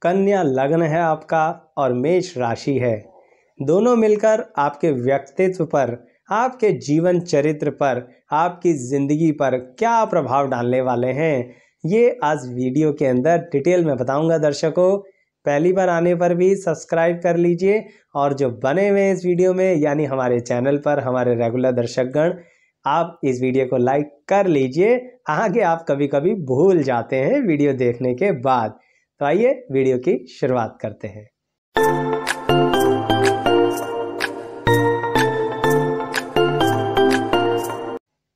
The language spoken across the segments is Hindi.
कन्या लग्न है आपका और मेष राशि है। दोनों मिलकर आपके व्यक्तित्व पर, आपके जीवन चरित्र पर, आपकी ज़िंदगी पर क्या प्रभाव डालने वाले हैं, ये आज वीडियो के अंदर डिटेल में बताऊंगा दर्शकों। पहली बार आने पर भी सब्सक्राइब कर लीजिए और जो बने हुए इस वीडियो में यानी हमारे चैनल पर हमारे रेगुलर दर्शकगण, आप इस वीडियो को लाइक कर लीजिए। आगे आप कभी कभी भूल जाते हैं वीडियो देखने के बाद। तो आइए वीडियो की शुरुआत करते हैं।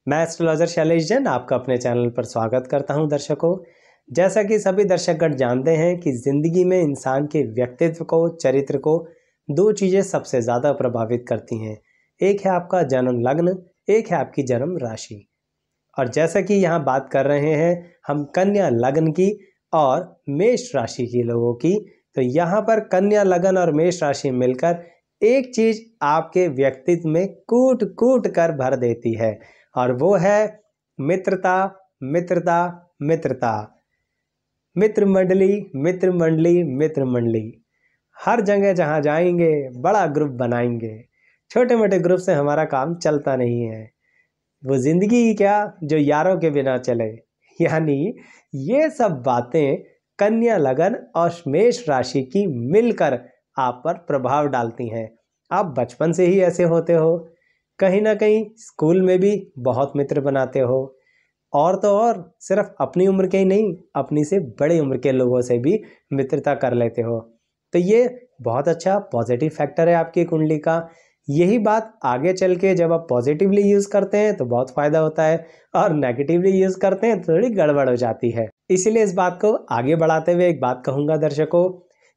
मैं एस्ट्रोलॉजर शैलेश जैन आपका अपने चैनल पर स्वागत करता हूं दर्शकों। जैसा कि सभी दर्शकगण जानते हैं कि ज़िंदगी में इंसान के व्यक्तित्व को, चरित्र को दो चीज़ें सबसे ज़्यादा प्रभावित करती हैं। एक है आपका जन्म लग्न, एक है आपकी जन्म राशि। और जैसा कि यहाँ बात कर रहे हैं हम कन्या लग्न की और मेष राशि के लोगों की, तो यहाँ पर कन्या लग्न और मेष राशि मिलकर एक चीज़ आपके व्यक्तित्व में कूट कूट कर भर देती है और वो है मित्रता, मित्रता, मित्रता। मित्र मंडली, मित्र मंडली, मित्र मंडली। हर जगह जहाँ जाएंगे बड़ा ग्रुप बनाएंगे। छोटे मोटे ग्रुप से हमारा काम चलता नहीं है। वो ज़िंदगी ही क्या जो यारों के बिना चले। यानी ये सब बातें कन्या लग्न और मेष राशि की मिलकर आप पर प्रभाव डालती हैं। आप बचपन से ही ऐसे होते हो, कहीं ना कहीं स्कूल में भी बहुत मित्र बनाते हो, और तो और सिर्फ अपनी उम्र के ही नहीं, अपनी से बड़े उम्र के लोगों से भी मित्रता कर लेते हो। तो ये बहुत अच्छा पॉजिटिव फैक्टर है आपकी कुंडली का। यही बात आगे चल के जब आप पॉजिटिवली यूज़ करते हैं तो बहुत फ़ायदा होता है और नेगेटिवली यूज़ करते हैं तो थोड़ी गड़बड़ हो जाती है। इसीलिए इस बात को आगे बढ़ाते हुए एक बात कहूँगा दर्शकों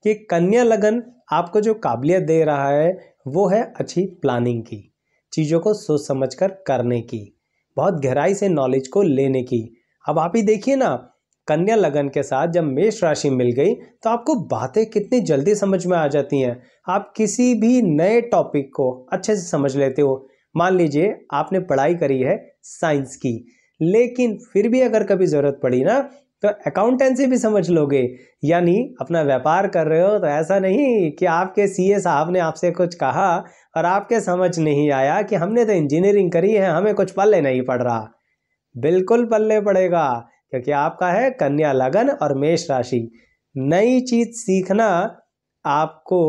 कि कन्या लगन आपको जो काबिलियत दे रहा है वो है अच्छी प्लानिंग की, चीज़ों को सोच समझ कर करने की, बहुत गहराई से नॉलेज को लेने की। अब आप ही देखिए ना, कन्या लगन के साथ जब मेष राशि मिल गई तो आपको बातें कितनी जल्दी समझ में आ जाती हैं। आप किसी भी नए टॉपिक को अच्छे से समझ लेते हो। मान लीजिए आपने पढ़ाई करी है साइंस की, लेकिन फिर भी अगर कभी ज़रूरत पड़ी ना तो अकाउंटेंसी भी समझ लोगे। यानी अपना व्यापार कर रहे हो तो ऐसा नहीं कि आपके सीए साहब ने आपसे कुछ कहा और आपके समझ नहीं आया कि हमने तो इंजीनियरिंग करी है, हमें कुछ पल्ले नहीं पड़ रहा। बिल्कुल पल्ले पड़ेगा, क्योंकि आपका है कन्या लगन और मेष राशि। नई चीज़ सीखना आपको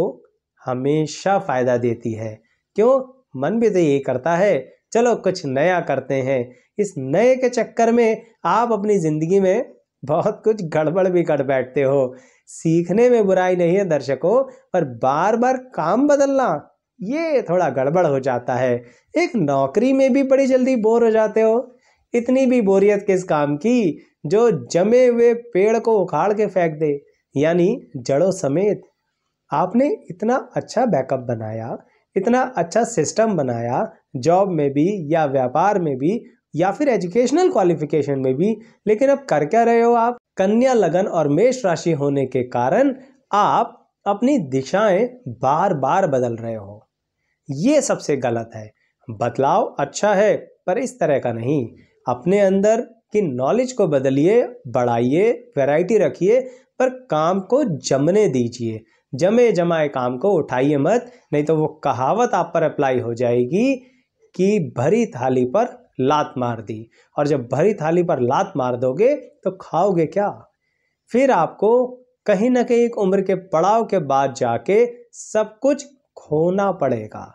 हमेशा फ़ायदा देती है। क्यों? मन भी तो यही करता है, चलो कुछ नया करते हैं। इस नए के चक्कर में आप अपनी ज़िंदगी में बहुत कुछ गड़बड़ भी कर बैठते हो। सीखने में बुराई नहीं है दर्शकों, पर बार बार काम बदलना ये थोड़ा गड़बड़ हो जाता है। एक नौकरी में भी बड़ी जल्दी बोर हो जाते हो। इतनी भी बोरियत किस काम की जो जमे हुए पेड़ को उखाड़ के फेंक दे, यानी जड़ों समेत। आपने इतना अच्छा बैकअप बनाया, इतना अच्छा सिस्टम बनाया, जॉब में भी या व्यापार में भी या फिर एजुकेशनल क्वालिफिकेशन में भी, लेकिन अब कर क्या रहे हो आप? कन्या लगन और मेष राशि होने के कारण आप अपनी दिशाएं बार बार बदल रहे हो। ये सबसे गलत है। बदलाव अच्छा है पर इस तरह का नहीं। अपने अंदर की नॉलेज को बदलिए, बढ़ाइए, वैरायटी रखिए, पर काम को जमने दीजिए। जमे जमाए काम को उठाइए मत, नहीं तो वो कहावत आप पर अप्लाई हो जाएगी कि भरी थाली पर लात मार दी। और जब भरी थाली पर लात मार दोगे तो खाओगे क्या? फिर आपको कहीं ना कहीं एक उम्र के पड़ाव के बाद जाके सब कुछ खोना पड़ेगा।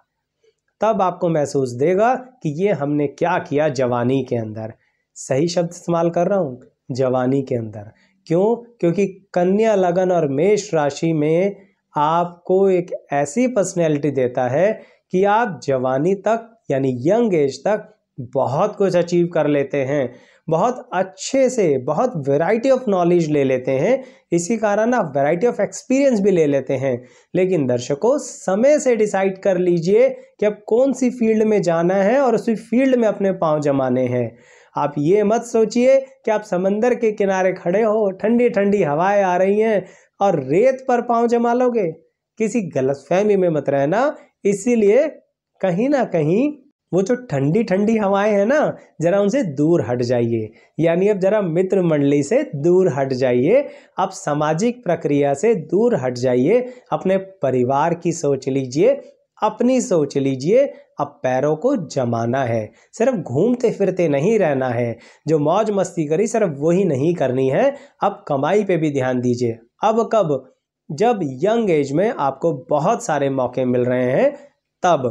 तब आपको महसूस देगा कि ये हमने क्या किया जवानी के अंदर। सही शब्द इस्तेमाल कर रहा हूँ, जवानी के अंदर। क्यों? क्योंकि कन्या लगन और मेष राशि में आपको एक ऐसी पर्सनैलिटी देता है कि आप जवानी तक यानी यंग एज तक बहुत कुछ अचीव कर लेते हैं, बहुत अच्छे से, बहुत वैरायटी ऑफ नॉलेज ले लेते हैं। इसी कारण आप वैरायटी ऑफ एक्सपीरियंस भी ले लेते हैं। लेकिन दर्शकों, समय से डिसाइड कर लीजिए कि अब कौन सी फील्ड में जाना है और उसी फील्ड में अपने पांव जमाने हैं। आप ये मत सोचिए कि आप समंदर के किनारे खड़े हो, ठंडी ठंडी हवाएं आ रही हैं और रेत पर पांव जमा लोगे। किसी गलतफहमी में मत रहना। इसीलिए कहीं ना कहीं वो जो ठंडी ठंडी हवाएं हैं ना, जरा उनसे दूर हट जाइए। यानी अब जरा मित्र मंडली से दूर हट जाइए, आप सामाजिक प्रक्रिया से दूर हट जाइए, अपने परिवार की सोच लीजिए, अपनी सोच लीजिए। अब पैरों को जमाना है, सिर्फ घूमते फिरते नहीं रहना है। जो मौज मस्ती करी सिर्फ वही नहीं करनी है, अब कमाई पे भी ध्यान दीजिए। अब कब? जब यंग एज में आपको बहुत सारे मौके मिल रहे हैं तब।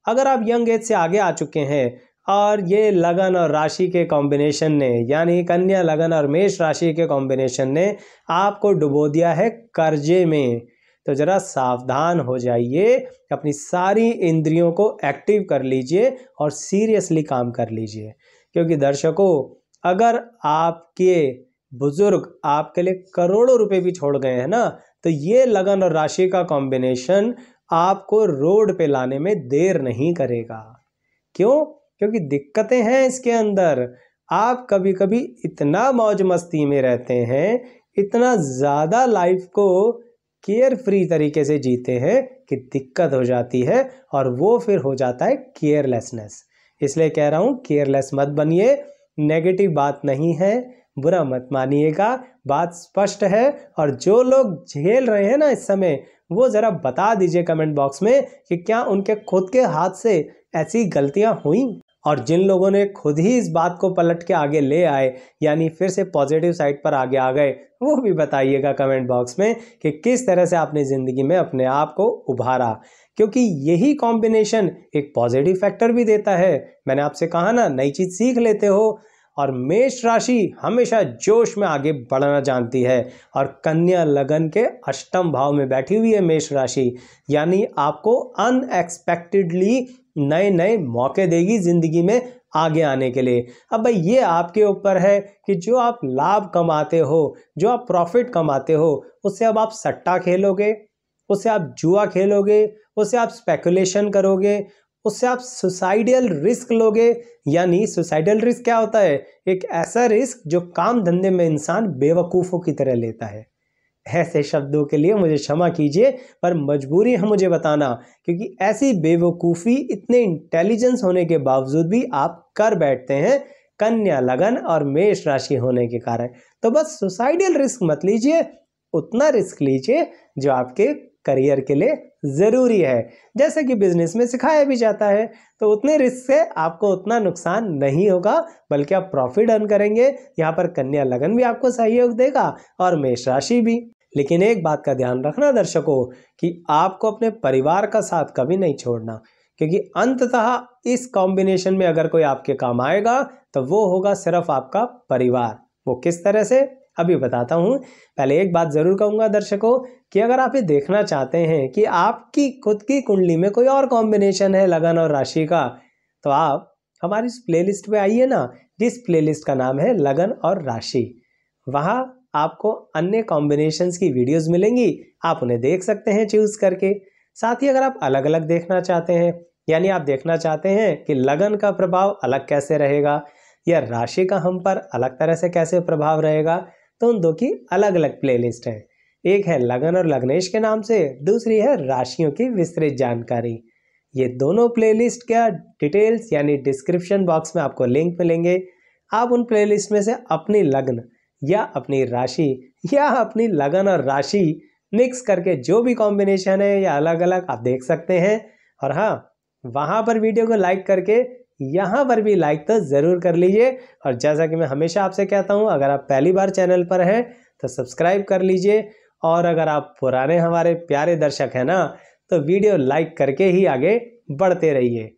अगर आप यंग एज से आगे आ चुके हैं और ये लगन और राशि के कॉम्बिनेशन ने, यानी कन्या लगन और मेष राशि के कॉम्बिनेशन ने आपको डुबो दिया है कर्जे में, तो जरा सावधान हो जाइए। अपनी सारी इंद्रियों को एक्टिव कर लीजिए और सीरियसली काम कर लीजिए। क्योंकि दर्शकों, अगर आपके बुजुर्ग आपके लिए करोड़ों रुपए भी छोड़ गए हैं ना, तो ये लगन और राशि का कॉम्बिनेशन आपको रोड पे लाने में देर नहीं करेगा। क्यों? क्योंकि दिक्कतें हैं इसके अंदर। आप कभी कभी इतना मौज मस्ती में रहते हैं, इतना ज़्यादा लाइफ को केयर फ्री तरीके से जीते हैं कि दिक्कत हो जाती है, और वो फिर हो जाता है केयरलेसनेस। इसलिए कह रहा हूँ, केयरलेस मत बनिए। नेगेटिव बात नहीं है, बुरा मत मानिएगा, बात स्पष्ट है। और जो लोग झेल रहे हैं ना इस समय, वो ज़रा बता दीजिए कमेंट बॉक्स में कि क्या उनके खुद के हाथ से ऐसी गलतियां हुई। और जिन लोगों ने खुद ही इस बात को पलट के आगे ले आए, यानी फिर से पॉजिटिव साइड पर आगे आ गए, वो भी बताइएगा कमेंट बॉक्स में कि किस तरह से आपने ज़िंदगी में अपने आप को उभारा। क्योंकि यही कॉम्बिनेशन एक पॉजिटिव फैक्टर भी देता है। मैंने आपसे कहा ना, नई चीज़ सीख लेते हो। और मेष राशि हमेशा जोश में आगे बढ़ना जानती है, और कन्या लगन के अष्टम भाव में बैठी हुई है मेष राशि, यानी आपको अनएक्सपेक्टेडली नए नए मौके देगी जिंदगी में आगे आने के लिए। अब भाई ये आपके ऊपर है कि जो आप लाभ कमाते हो, जो आप प्रॉफिट कमाते हो, उससे अब आप सट्टा खेलोगे, उससे आप जुआ खेलोगे, उससे आप स्पेकुलेशन करोगे, उससे आप सुसाइडल रिस्क लोगे। यानी सुसाइडल रिस्क क्या होता है? एक ऐसा रिस्क जो काम धंधे में इंसान बेवकूफ़ों की तरह लेता है। ऐसे शब्दों के लिए मुझे क्षमा कीजिए, पर मजबूरी है मुझे बताना, क्योंकि ऐसी बेवकूफ़ी इतने इंटेलिजेंस होने के बावजूद भी आप कर बैठते हैं, कन्या लगन और मेष राशि होने के कारण। तो बस सुसाइडल रिस्क मत लीजिए, उतना रिस्क लीजिए जो आपके करियर के लिए ज़रूरी है। जैसे कि बिजनेस में सिखाया भी जाता है, तो उतने रिस्क से आपको उतना नुकसान नहीं होगा, बल्कि आप प्रॉफिट अर्न करेंगे। यहाँ पर कन्या लगन भी आपको सहयोग देगा और मेष राशि भी। लेकिन एक बात का ध्यान रखना दर्शकों, कि आपको अपने परिवार का साथ कभी नहीं छोड़ना, क्योंकि अंततः इस कॉम्बिनेशन में अगर कोई आपके काम आएगा तो वो होगा सिर्फ आपका परिवार। वो किस तरह से, अभी बताता हूँ। पहले एक बात ज़रूर कहूँगा दर्शकों, कि अगर आप ये देखना चाहते हैं कि आपकी खुद की कुंडली में कोई और कॉम्बिनेशन है लगन और राशि का, तो आप हमारी इस प्लेलिस्ट पे आइए ना, जिस प्लेलिस्ट का नाम है लगन और राशि। वहाँ आपको अन्य कॉम्बिनेशंस की वीडियोस मिलेंगी, आप उन्हें देख सकते हैं चूज़ करके। साथ ही अगर आप अलग अलग देखना चाहते हैं, यानी आप देखना चाहते हैं कि लगन का प्रभाव अलग कैसे रहेगा या राशि का हम पर अलग तरह से कैसे प्रभाव रहेगा, तो उन दो की अलग अलग प्लेलिस्ट है। एक है लगन और लग्नेश के नाम से, दूसरी है राशियों की विस्तृत जानकारी। ये दोनों प्लेलिस्ट का डिटेल्स यानी डिस्क्रिप्शन बॉक्स में आपको लिंक मिलेंगे। आप उन प्लेलिस्ट में से अपनी लग्न या अपनी राशि या अपनी लगन और राशि मिक्स करके जो भी कॉम्बिनेशन है या अलग अलग आप देख सकते हैं। और हाँ, वहाँ पर वीडियो को लाइक करके यहाँ पर भी लाइक तो ज़रूर कर लीजिए। और जैसा कि मैं हमेशा आपसे कहता हूँ, अगर आप पहली बार चैनल पर हैं तो सब्सक्राइब कर लीजिए, और अगर आप पुराने हमारे प्यारे दर्शक हैं ना, तो वीडियो लाइक करके ही आगे बढ़ते रहिए।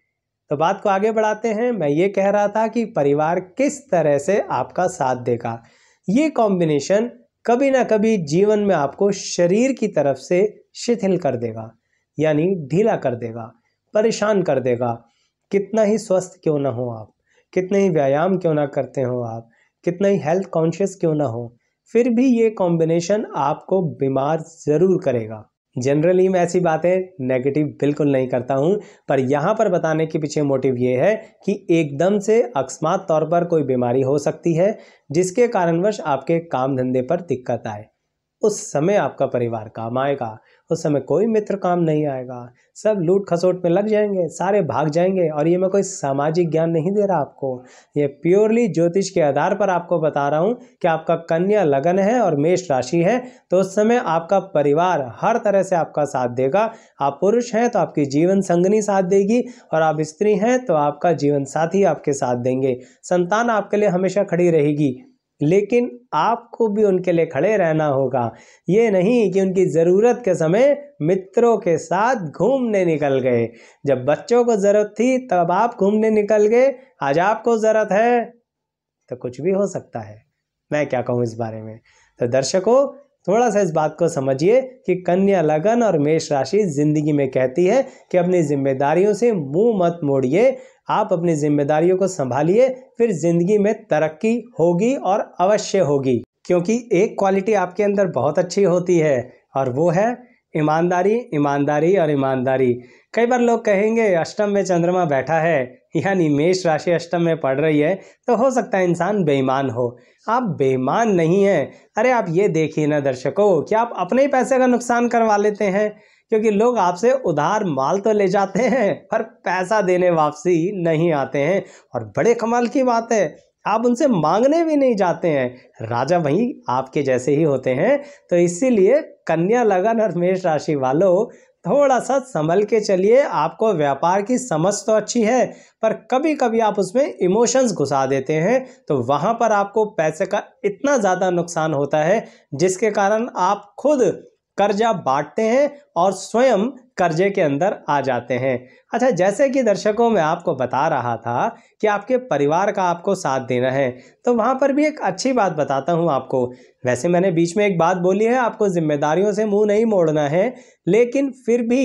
तो बात को आगे बढ़ाते हैं। मैं ये कह रहा था कि परिवार किस तरह से आपका साथ देगा। ये कॉम्बिनेशन कभी ना कभी जीवन में आपको शरीर की तरफ से शिथिल कर देगा, यानी ढीला कर देगा, परेशान कर देगा। कितना ही स्वस्थ क्यों ना हो आप, कितने ही व्यायाम क्यों ना करते हो आप, कितना ही हेल्थ कॉन्शियस क्यों ना हो, फिर भी ये कॉम्बिनेशन आपको बीमार ज़रूर करेगा। जनरली मैं ऐसी बातें नेगेटिव बिल्कुल नहीं करता हूँ, पर यहाँ पर बताने के पीछे मोटिव ये है कि एकदम से अकस्मात तौर पर कोई बीमारी हो सकती है, जिसके कारणवश आपके काम धंधे पर दिक्कत आए। उस समय आपका परिवार काम आएगा। उस समय कोई मित्र काम नहीं आएगा, सब लूट खसोट में लग जाएंगे, सारे भाग जाएंगे। और ये मैं कोई सामाजिक ज्ञान नहीं दे रहा आपको, ये प्योरली ज्योतिष के आधार पर आपको बता रहा हूँ कि आपका कन्या लगन है और मेष राशि है, तो उस समय आपका परिवार हर तरह से आपका साथ देगा। आप पुरुष हैं तो आपकी जीवन संगनी साथ देगी, और आप स्त्री हैं तो आपका जीवन साथी आपके साथ देंगे। संतान आपके लिए हमेशा खड़ी रहेगी, लेकिन आपको भी उनके लिए खड़े रहना होगा। ये नहीं कि उनकी ज़रूरत के समय मित्रों के साथ घूमने निकल गए। जब बच्चों को ज़रूरत थी तब आप घूमने निकल गए, आज आपको ज़रूरत है तो कुछ भी हो सकता है। मैं क्या कहूँ इस बारे में। तो दर्शकों, थोड़ा सा इस बात को समझिए कि कन्या लगन और मेष राशि जिंदगी में कहती है कि अपनी जिम्मेदारियों से मुंह मत मोड़िए, आप अपनी जिम्मेदारियों को संभालिए, फिर जिंदगी में तरक्की होगी और अवश्य होगी। क्योंकि एक क्वालिटी आपके अंदर बहुत अच्छी होती है और वो है ईमानदारी, ईमानदारी और ईमानदारी। कई बार लोग कहेंगे अष्टम में चंद्रमा बैठा है, यानी मेष राशि अष्टम में पड़ रही है, तो हो सकता है इंसान बेईमान हो। आप बेईमान नहीं हैं। अरे आप ये देखिए ना दर्शकों, कि आप अपने ही पैसे का नुकसान करवा लेते हैं, क्योंकि लोग आपसे उधार माल तो ले जाते हैं पर पैसा देने वापसी नहीं आते हैं। और बड़े कमाल की बात है, आप उनसे मांगने भी नहीं जाते हैं। राजा वही आपके जैसे ही होते हैं। तो इसीलिए कन्या लगन और मेष राशि वालों, थोड़ा सा संभल के चलिए। आपको व्यापार की समझ तो अच्छी है, पर कभी कभी आप उसमें इमोशंस घुसा देते हैं, तो वहाँ पर आपको पैसे का इतना ज़्यादा नुकसान होता है, जिसके कारण आप खुद कर्जा बांटते हैं और स्वयं कर्जे के अंदर आ जाते हैं। अच्छा, जैसे कि दर्शकों मैं आपको बता रहा था कि आपके परिवार का आपको साथ देना है, तो वहाँ पर भी एक अच्छी बात बताता हूँ आपको। वैसे मैंने बीच में एक बात बोली है, आपको जिम्मेदारियों से मुंह नहीं मोड़ना है, लेकिन फिर भी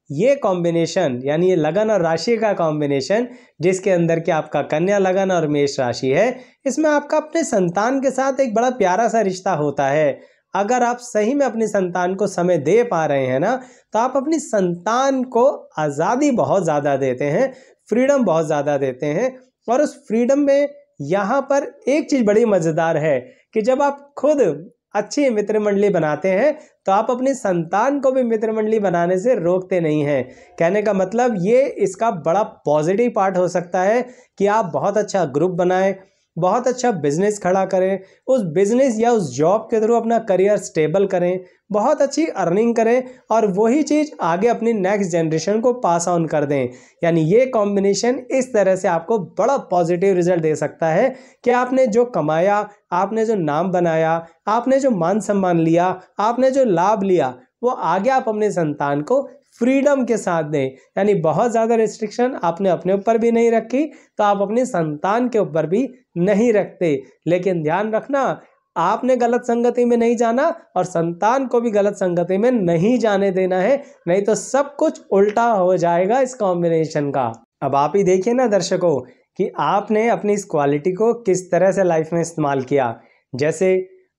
ये कॉम्बिनेशन, यानी ये लगन और राशि का कॉम्बिनेशन, जिसके अंदर कि आपका कन्या लगन और मेष राशि है, इसमें आपका अपने संतान के साथ एक बड़ा प्यारा सा रिश्ता होता है। अगर आप सही में अपनी संतान को समय दे पा रहे हैं ना, तो आप अपनी संतान को आज़ादी बहुत ज़्यादा देते हैं, फ्रीडम बहुत ज़्यादा देते हैं। और उस फ्रीडम में यहाँ पर एक चीज़ बड़ी मज़ेदार है कि जब आप खुद अच्छी मित्र मंडली बनाते हैं, तो आप अपनी संतान को भी मित्र मंडली बनाने से रोकते नहीं हैं। कहने का मतलब ये इसका बड़ा पॉजिटिव पार्ट हो सकता है कि आप बहुत अच्छा ग्रुप बनाएं, बहुत अच्छा बिजनेस खड़ा करें, उस बिजनेस या उस जॉब के थ्रू अपना करियर स्टेबल करें, बहुत अच्छी अर्निंग करें, और वही चीज़ आगे अपनी नेक्स्ट जनरेशन को पास ऑन कर दें। यानी ये कॉम्बिनेशन इस तरह से आपको बड़ा पॉजिटिव रिजल्ट दे सकता है कि आपने जो कमाया, आपने जो नाम बनाया, आपने जो मान सम्मान लिया, आपने जो लाभ लिया, वो आगे आप अपने संतान को फ्रीडम के साथ दें। यानी बहुत ज़्यादा रिस्ट्रिक्शन आपने अपने ऊपर भी नहीं रखी, तो आप अपनी संतान के ऊपर भी नहीं रखते। लेकिन ध्यान रखना, आपने गलत संगति में नहीं जाना और संतान को भी गलत संगति में नहीं जाने देना है, नहीं तो सब कुछ उल्टा हो जाएगा इस कॉम्बिनेशन का। अब आप ही देखिए ना दर्शकों कि आपने अपनी इस क्वालिटी को किस तरह से लाइफ में इस्तेमाल किया। जैसे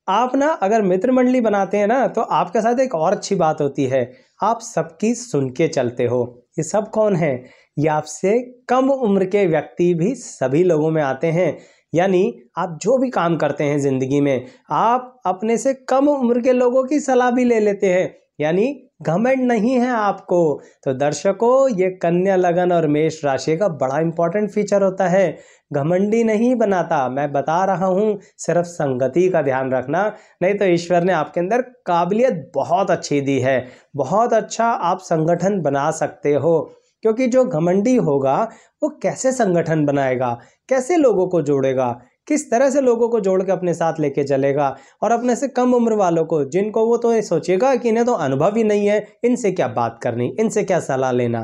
आप ना अगर मित्र मंडली बनाते हैं ना, तो आपके साथ एक और अच्छी बात होती है, आप सबकी सुन के चलते हो। ये सब कौन है? ये आपसे कम उम्र के व्यक्ति भी सभी लोगों में आते हैं। यानी आप जो भी काम करते हैं ज़िंदगी में, आप अपने से कम उम्र के लोगों की सलाह भी ले लेते हैं, यानी घमंड नहीं है आपको। तो दर्शकों, ये कन्या लगन और मेष राशि का बड़ा इंपॉर्टेंट फीचर होता है। घमंडी नहीं बनाता, मैं बता रहा हूँ, सिर्फ संगति का ध्यान रखना, नहीं तो ईश्वर ने आपके अंदर काबिलियत बहुत अच्छी दी है, बहुत अच्छा आप संगठन बना सकते हो। क्योंकि जो घमंडी होगा वो कैसे संगठन बनाएगा, कैसे लोगों को जोड़ेगा, किस तरह से लोगों को जोड़ के अपने साथ लेके चलेगा। और अपने से कम उम्र वालों को, जिनको वो तो ये सोचेगा कि इन्हें तो अनुभव ही नहीं है, इनसे क्या बात करनी, इनसे क्या सलाह लेना।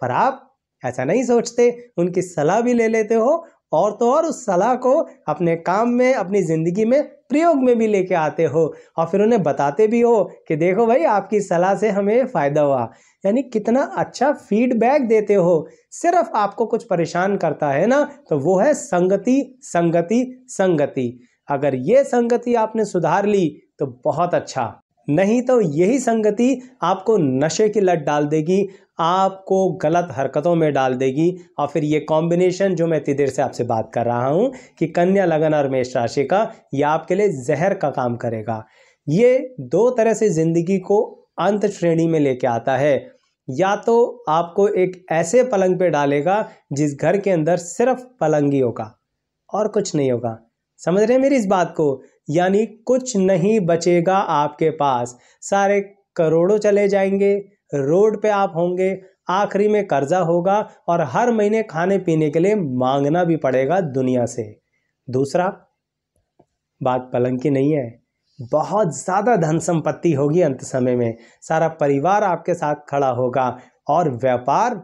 पर आप ऐसा नहीं सोचते, उनकी सलाह भी ले लेते हो, और तो और उस सलाह को अपने काम में, अपनी ज़िंदगी में प्रयोग में भी लेके आते हो, और फिर उन्हें बताते भी हो कि देखो भाई, आपकी सलाह से हमें फ़ायदा हुआ। यानी कितना अच्छा फीडबैक देते हो। सिर्फ आपको कुछ परेशान करता है ना, तो वो है संगति, संगति, संगति। अगर ये संगति आपने सुधार ली तो बहुत अच्छा, नहीं तो यही संगति आपको नशे की लत डाल देगी, आपको गलत हरकतों में डाल देगी। और फिर ये कॉम्बिनेशन जो मैं इतनी देर से आपसे बात कर रहा हूँ कि कन्या लगन और मेष राशि का, ये आपके लिए जहर का काम करेगा। ये दो तरह से जिंदगी को अंत श्रेणी में लेके आता है। या तो आपको एक ऐसे पलंग पे डालेगा जिस घर के अंदर सिर्फ पलंग ही होगा और कुछ नहीं होगा। समझ रहे हैं मेरी इस बात को? यानी कुछ नहीं बचेगा आपके पास, सारे करोड़ों चले जाएंगे, रोड पे आप होंगे, आखिरी में कर्जा होगा और हर महीने खाने पीने के लिए मांगना भी पड़ेगा दुनिया से। दूसरा, बात पलंग की नहीं है, बहुत ज़्यादा धन संपत्ति होगी अंत समय में, सारा परिवार आपके साथ खड़ा होगा और व्यापार,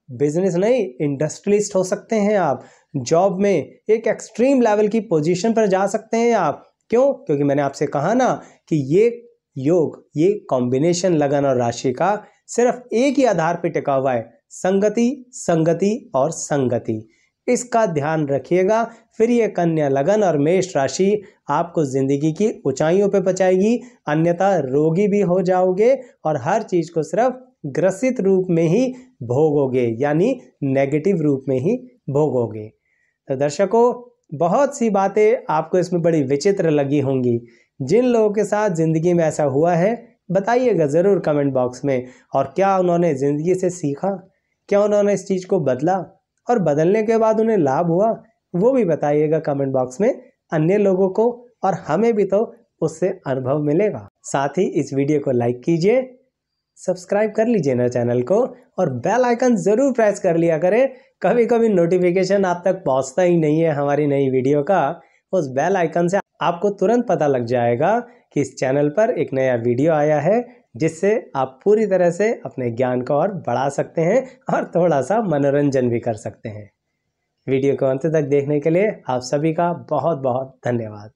बिजनेस नहीं, इंडस्ट्रियलिस्ट हो सकते हैं आप। जॉब में एक एक्सट्रीम लेवल की पोजीशन पर जा सकते हैं आप। क्यों? क्योंकि मैंने आपसे कहा ना कि ये योग, ये कॉम्बिनेशन लगन और राशि का सिर्फ एक ही आधार पर टिका हुआ है, संगति, संगति और संगति। इसका ध्यान रखिएगा। फिर ये कन्या लगन और मेष राशि आपको जिंदगी की ऊंचाइयों पे पहुंचाएगी, अन्यथा रोगी भी हो जाओगे और हर चीज को सिर्फ ग्रसित रूप में ही भोगोगे, यानी नेगेटिव रूप में ही भोगोगे। तो दर्शकों, बहुत सी बातें आपको इसमें बड़ी विचित्र लगी होंगी। जिन लोगों के साथ जिंदगी में ऐसा हुआ है बताइएगा ज़रूर कमेंट बॉक्स में। और क्या उन्होंने ज़िंदगी से सीखा, क्या उन्होंने इस चीज़ को बदला और बदलने के बाद उन्हें लाभ हुआ, वो भी बताइएगा कमेंट बॉक्स में। अन्य लोगों को और हमें भी तो उससे अनुभव मिलेगा। साथ ही इस वीडियो को लाइक कीजिए, सब्सक्राइब कर लीजिए ना चैनल को और बेल आइकन ज़रूर प्रेस कर लिया करें। कभी कभी नोटिफिकेशन आप तक पहुंचता ही नहीं है हमारी नई वीडियो का, उस बेल आइकन से आपको तुरंत पता लग जाएगा कि इस चैनल पर एक नया वीडियो आया है, जिससे आप पूरी तरह से अपने ज्ञान को और बढ़ा सकते हैं और थोड़ा सा मनोरंजन भी कर सकते हैं। वीडियो को अंत तक देखने के लिए आप सभी का बहुत बहुत धन्यवाद।